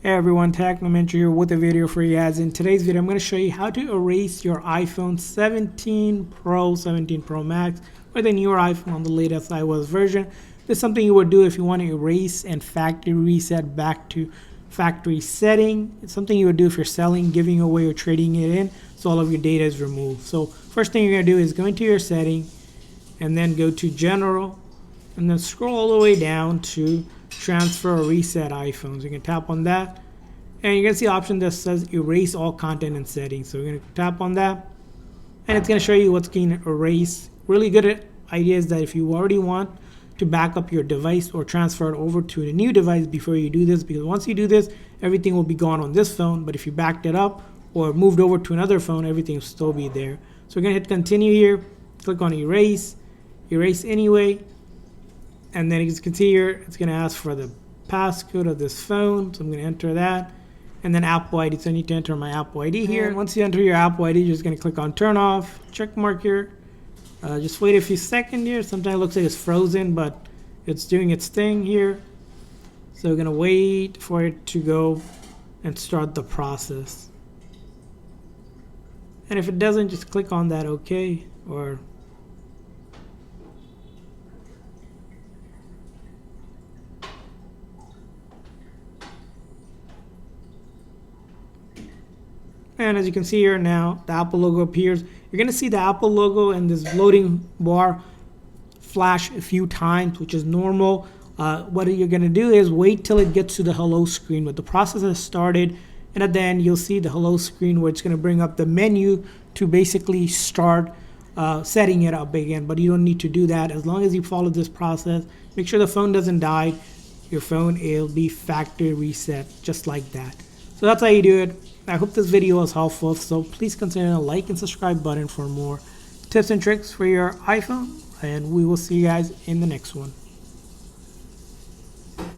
Hey everyone, Technomentary here with a video for you guys. In today's video, I'm going to show you how to erase your iPhone 17 Pro, 17 Pro Max, or the newer iPhone on the latest iOS version. This is something you would do if you want to erase and factory reset back to factory setting. It's something you would do if you're selling, giving away, or trading it in, so all of your data is removed. So first thing you're going to do is go into your setting, and then go to General, and then scroll all the way down to transfer or reset iPhones. You can tap on that and you're going to see an option that says erase all content and settings. So we're going to tap on that and it's going to show you what's going to erase. Really good idea is that if you already want to back up your device or transfer it over to a new device before you do this, because once you do this, everything will be gone on this phone. But if you backed it up or moved over to another phone, everything will still be there. So we're going to hit continue here, click on erase anyway. And then as you can see here, it's going to ask for the passcode of this phone. So I'm going to enter that. And then Apple ID. So I need to enter my Apple ID here. And once you enter your Apple ID, you're just going to click on turn off, check mark here. Just wait a few seconds here. Sometimes it looks like it's frozen, but it's doing its thing here. So we're going to wait for it to go and start the process. And if it doesn't, just click on that OK or and as you can see here now, the Apple logo appears. You're going to see the Apple logo and this loading bar flash a few times, which is normal. What you're going to do is wait till it gets to the hello screen. But the process has started, and at the end you'll see the hello screen where it's going to bring up the menu to basically start setting it up again. But you don't need to do that. As long as you follow this process, make sure the phone doesn't die. Your phone will be factory reset just like that. So that's how you do it. I hope this video was helpful, so please consider the like and subscribe button for more tips and tricks for your iPhone, and we will see you guys in the next one.